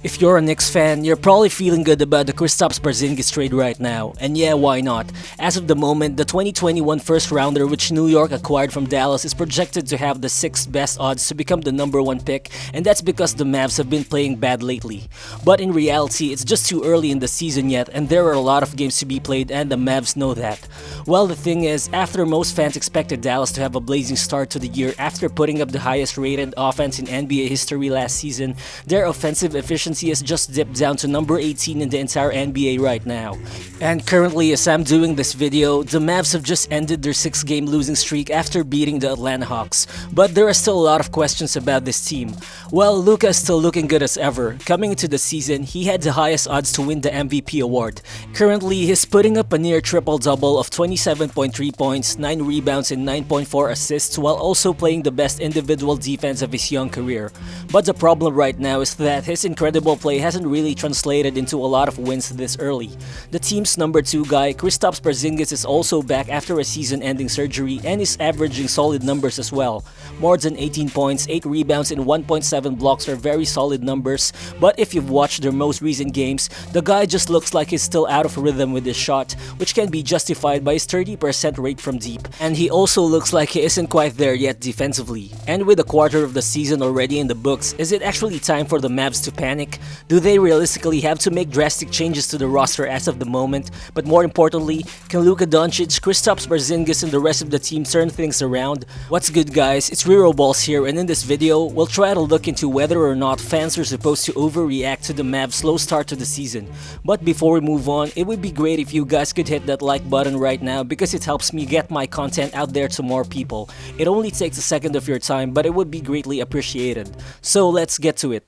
If you're a Knicks fan, you're probably feeling good about the Kristaps Porzingis trade right now. And yeah, why not? As of the moment, the 2021 first rounder which New York acquired from Dallas is projected to have the 6th best odds to become the number 1 pick, and that's because the Mavs have been playing bad lately. But in reality, it's just too early in the season yet, and there are a lot of games to be played, and the Mavs know that. Well, the thing is, after most fans expected Dallas to have a blazing start to the year after putting up the highest rated offense in NBA history last season, their offensive efficiency has just dipped down to number 18 in the entire NBA right now. And currently, as I'm doing this video, the Mavs have just ended their 6-game losing streak after beating the Atlanta Hawks. But there are still a lot of questions about this team. Well, Luka is still looking good as ever. Coming into the season, he had the highest odds to win the MVP award. Currently, he's putting up a near triple-double of 27.3 points, 9 rebounds, and 9.4 assists while also playing the best individual defense of his young career. But the problem right now is that his incredible play hasn't really translated into a lot of wins this early. The team's number 2 guy, Kristaps Porzingis, is also back after a season-ending surgery and is averaging solid numbers as well. More than 18 points, 8 rebounds, and 1.7 blocks are very solid numbers, but if you've watched their most recent games, the guy just looks like he's still out of rhythm with his shot, which can be justified by his 30% rate from deep. And he also looks like he isn't quite there yet defensively. And with a quarter of the season already in the books, is it actually time for the Mavs to panic? Do they realistically have to make drastic changes to the roster as of the moment? But more importantly, can Luka Doncic, Kristaps Porzingis, and the rest of the team turn things around? What's good, guys? It's Rero Balls here, and in this video, we'll try to look into whether or not fans are supposed to overreact to the Mavs' slow start to the season. But before we move on, it would be great if you guys could hit that like button right now because it helps me get my content out there to more people. It only takes a second of your time, but it would be greatly appreciated. So let's get to it.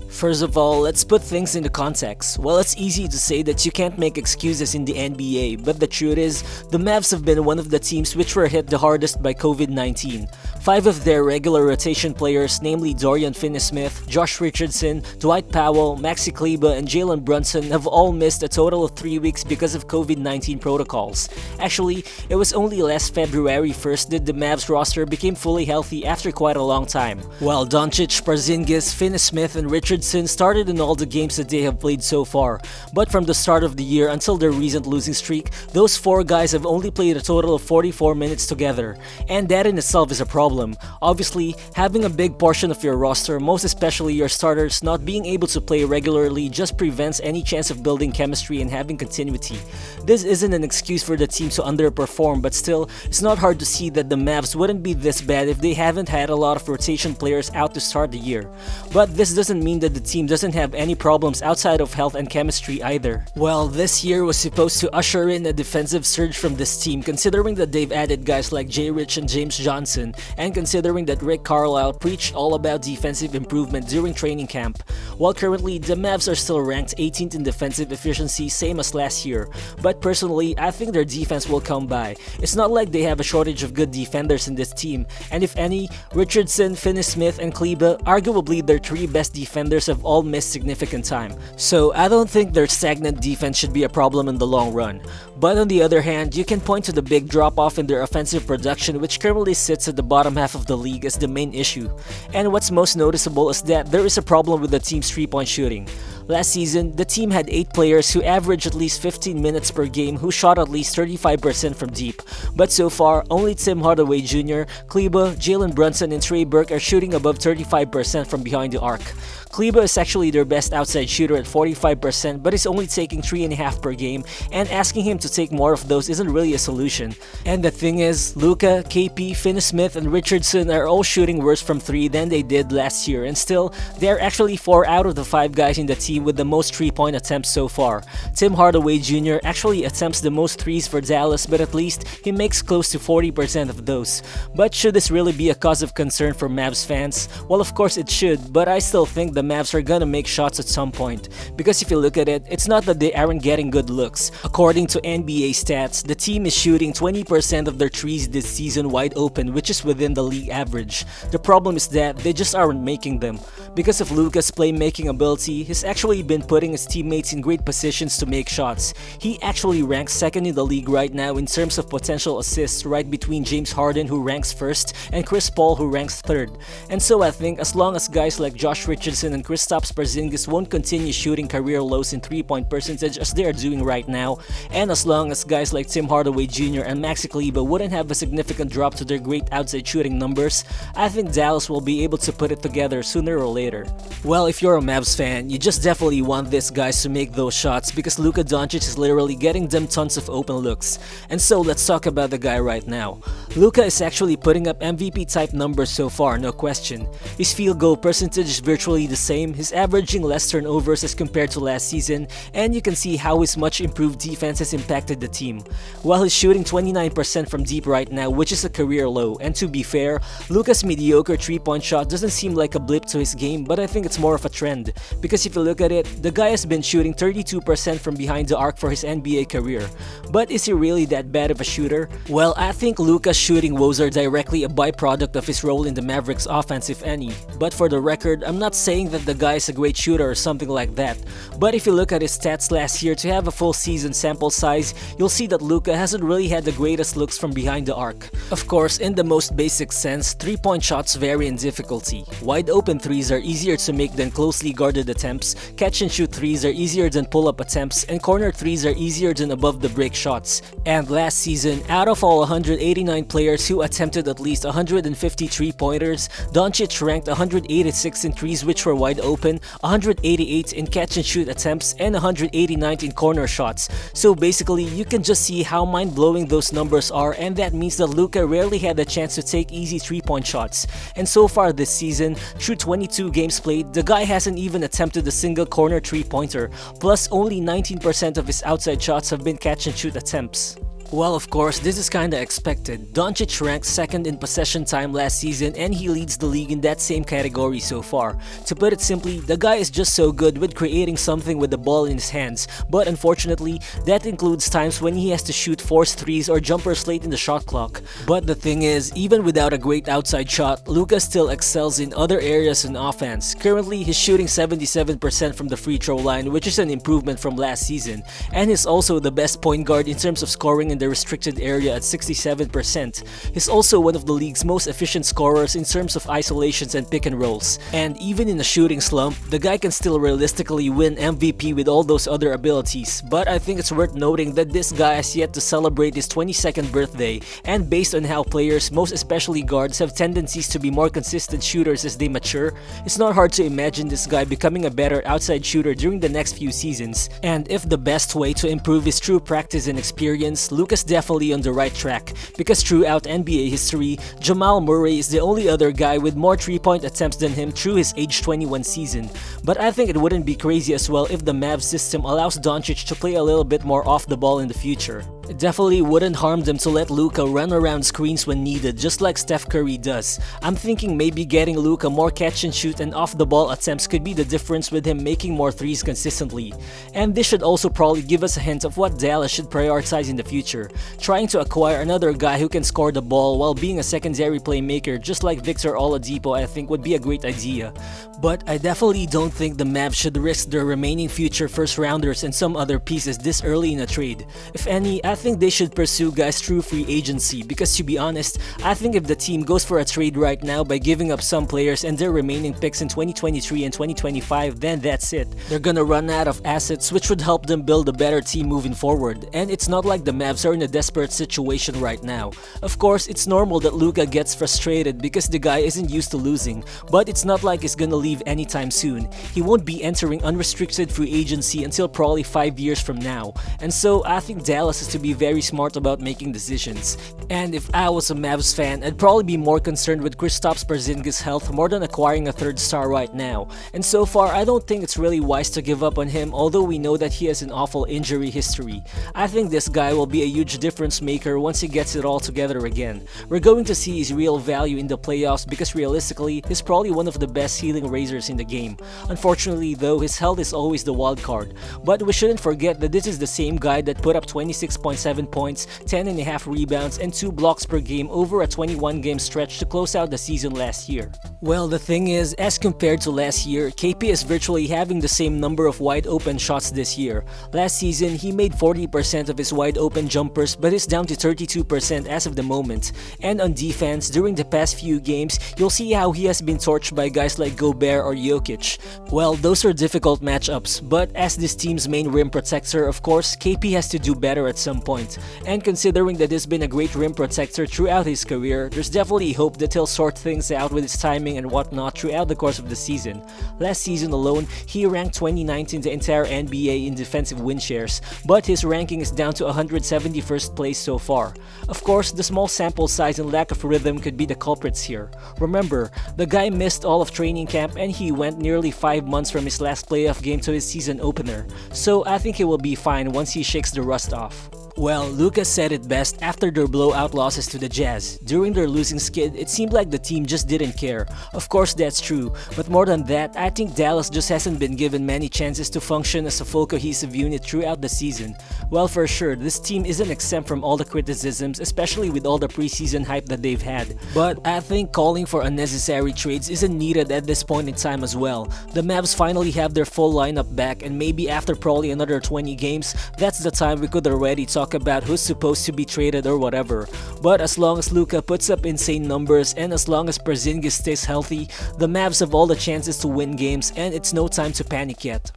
First of all, let's put things into context. Well, it's easy to say that you can't make excuses in the NBA, but the truth is, the Mavs have been one of the teams which were hit the hardest by COVID-19. 5 of their regular rotation players, namely Dorian Finney-Smith, Josh Richardson, Dwight Powell, Maxi Kleber, and Jalen Brunson, have all missed a total of 3 weeks because of COVID-19 protocols. Actually, it was only last February 1st that the Mavs roster became fully healthy after quite a long time. While Doncic, Porzingis, Finney-Smith, and Richardson started in all the games that they have played so far, but from the start of the year until their recent losing streak, those 4 guys have only played a total of 44 minutes together, and that in itself is a problem. Obviously, having a big portion of your roster, most especially your starters, not being able to play regularly just prevents any chance of building chemistry and having continuity. This isn't an excuse for the team to underperform, but still, it's not hard to see that the Mavs wouldn't be this bad if they haven't had a lot of rotation players out to start the year. But this doesn't mean that the team doesn't have any problems outside of health and chemistry either. Well, this year was supposed to usher in a defensive surge from this team, considering that they've added guys like J. Rich and James Johnson, and considering that Rick Carlisle preached all about defensive improvement during training camp. While currently, the Mavs are still ranked 18th in defensive efficiency, same as last year. But personally, I think their defense will come by. It's not like they have a shortage of good defenders in this team, and if any, Richardson, Finney-Smith, and Kleber, arguably their 3 best defenders, have all missed significant time. So I don't think their stagnant defense should be a problem in the long run. But on the other hand, you can point to the big drop-off in their offensive production, which currently sits at the bottom half of the league, as the main issue. And what's most noticeable is that there is a problem with the team's 3-point shooting. Last season, the team had 8 players who averaged at least 15 minutes per game who shot at least 35% from deep. But so far, only Tim Hardaway Jr., Kleber, Jalen Brunson, and Trey Burke are shooting above 35% from behind the arc. Kleber is actually their best outside shooter at 45%, but is only taking 3.5 per game, and asking him to take more of those isn't really a solution. And the thing is, Luka, KP, Finney-Smith, and Richardson are all shooting worse from 3 than they did last year, and still, they are actually 4 out of the 5 guys in the team with the most 3-point attempts so far. Tim Hardaway Jr. actually attempts the most 3s for Dallas, but at least he makes close to 40% of those. But should this really be a cause of concern for Mavs fans? Well, of course it should, but I still think the Mavs are gonna make shots at some point. Because if you look at it, it's not that they aren't getting good looks. According to NBA stats, the team is shooting 20% of their 3s this season wide open, which is within the league average. The problem is that they just aren't making them. Because of Luka's playmaking ability, he's actually been putting his teammates in great positions to make shots. He actually ranks second in the league right now in terms of potential assists, right between James Harden, who ranks first, and Chris Paul, who ranks third. And so I think as long as guys like Josh Richardson and Kristaps Porzingis won't continue shooting career lows in 3-point percentage as they are doing right now, and as long as guys like Tim Hardaway Jr. and Maxi Kleber wouldn't have a significant drop to their great outside shooting numbers, I think Dallas will be able to put it together sooner or later. Well, if you're a Mavs fan, you just definitely want these guys to make those shots because Luka Doncic is literally getting them tons of open looks. And so let's talk about the guy right now. Luka is actually putting up MVP type numbers so far, no question. His field goal percentage is virtually the same, he's averaging less turnovers as compared to last season, and you can see how his much improved defense has impacted the team. While he's shooting 29% from deep right now, which is a career low, and to be fair, Luka's mediocre 3-point shot doesn't seem like a blip to his game, but I think it's more of a trend. Because if you look at it, the guy has been shooting 32% from behind the arc for his NBA career. But is he really that bad of a shooter? Well, I think Luka's shooting woes are directly a byproduct of his role in the Mavericks offense, if any. But for the record, I'm not saying that the guy is a great shooter or something like that. But if you look at his stats last year to have a full season sample size, you'll see that Luka hasn't really had the greatest looks from behind the arc. Of course, in the most basic sense, 3-point shots vary in difficulty. Wide open threes are easier to make than closely guarded attempts, catch and shoot threes are easier than pull-up attempts, and corner threes are easier than above the break shots. And last season, out of all 189 players who attempted at least 150 3-pointers, Doncic ranked 186 in threes which were wide open, 188 in catch and shoot attempts, and 189 in corner shots. So basically, you can just see how mind-blowing those numbers are, and that means that Luka rarely had a chance to take easy 3-point shots. And so far this season, through 22 games played, the guy hasn't even attempted a single corner 3-pointer, plus only 19% of his outside shots have been catch and shoot attempts. Well, of course, this is kinda expected. Doncic ranked second in possession time last season and he leads the league in that same category so far. To put it simply, the guy is just so good with creating something with the ball in his hands, but unfortunately, that includes times when he has to shoot forced threes or jumpers late in the shot clock. But the thing is, even without a great outside shot, Luka still excels in other areas in offense. Currently, he's shooting 77% from the free throw line, which is an improvement from last season, and he's also the best point guard in terms of scoring in the restricted area at 67%. He's also one of the league's most efficient scorers in terms of isolations and pick and rolls. And even in a shooting slump, the guy can still realistically win MVP with all those other abilities. But I think it's worth noting that this guy has yet to celebrate his 22nd birthday, and based on how players, most especially guards, have tendencies to be more consistent shooters as they mature, it's not hard to imagine this guy becoming a better outside shooter during the next few seasons. And if the best way to improve is through practice and experience, Luka's definitely on the right track, because throughout NBA history, Jamal Murray is the only other guy with more 3-point attempts than him through his age 21 season. But I think it wouldn't be crazy as well if the Mavs system allows Doncic to play a little bit more off the ball in the future. It definitely wouldn't harm them to let Luka run around screens when needed, just like Steph Curry does. I'm thinking maybe getting Luka more catch and shoot and off the ball attempts could be the difference with him making more threes consistently. And this should also probably give us a hint of what Dallas should prioritize in the future. Trying to acquire another guy who can score the ball while being a secondary playmaker just like Victor Oladipo I think would be a great idea. But I definitely don't think the Mavs should risk their remaining future first rounders and some other pieces this early in a trade. If any, I think they should pursue guys through free agency, because to be honest, I think if the team goes for a trade right now by giving up some players and their remaining picks in 2023 and 2025, then that's it. They're gonna run out of assets which would help them build a better team moving forward, and it's not like the Mavs are in a desperate situation right now. Of course, it's normal that Luka gets frustrated because the guy isn't used to losing, but it's not like he's gonna leave anytime soon. He won't be entering unrestricted free agency until probably 5 years from now, and so I think Dallas has to be very smart about making decisions. And if I was a Mavs fan, I'd probably be more concerned with Kristaps Porzingis' health more than acquiring a third star right now. And so far, I don't think it's really wise to give up on him, although we know that he has an awful injury history. I think this guy will be a huge difference maker once he gets it all together again. We're going to see his real value in the playoffs because realistically, he's probably one of the best ceiling raisers in the game. Unfortunately though, his health is always the wild card. But we shouldn't forget that this is the same guy that put up 26.7 points, 10.5 rebounds, and 2 blocks per game over a 21-game stretch to close out the season last year. Well, the thing is, as compared to last year, KP is virtually having the same number of wide open shots this year. Last season, he made 40% of his wide open jumpers but is down to 32% as of the moment. And on defense, during the past few games, you'll see how he has been torched by guys like Gobert or Jokic. Well, those are difficult matchups, but as this team's main rim protector, of course, KP has to do better at some point. And considering that he's been a great rim protector throughout his career, there's definitely hope that he'll sort things out with his timing and whatnot throughout the course of the season. Last season alone, he ranked 29th in the entire NBA in defensive win shares, but his ranking is down to 171st place so far. Of course, the small sample size and lack of rhythm could be the culprits here. Remember, the guy missed all of training camp and he went nearly 5 months from his last playoff game to his season opener, so I think he will be fine once he shakes the rust off. Well, Luka said it best after their blowout losses to the Jazz. During their losing skid, it seemed like the team just didn't care. Of course that's true, but more than that, I think Dallas just hasn't been given many chances to function as a full cohesive unit throughout the season. Well, for sure, this team isn't exempt from all the criticisms, especially with all the preseason hype that they've had. But I think calling for unnecessary trades isn't needed at this point in time as well. The Mavs finally have their full lineup back, and maybe after probably another 20 games, that's the time we could already talk about who's supposed to be traded or whatever. But as long as Luka puts up insane numbers and as long as Porzingis stays healthy, the Mavs have all the chances to win games and it's no time to panic yet.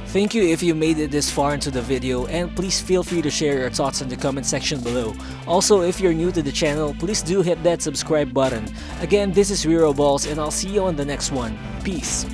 Thank you if you made it this far into the video, and please feel free to share your thoughts in the comment section below. Also, if you're new to the channel, please do hit that subscribe button. Again, this is Balls, and I'll see you on the next one. Peace.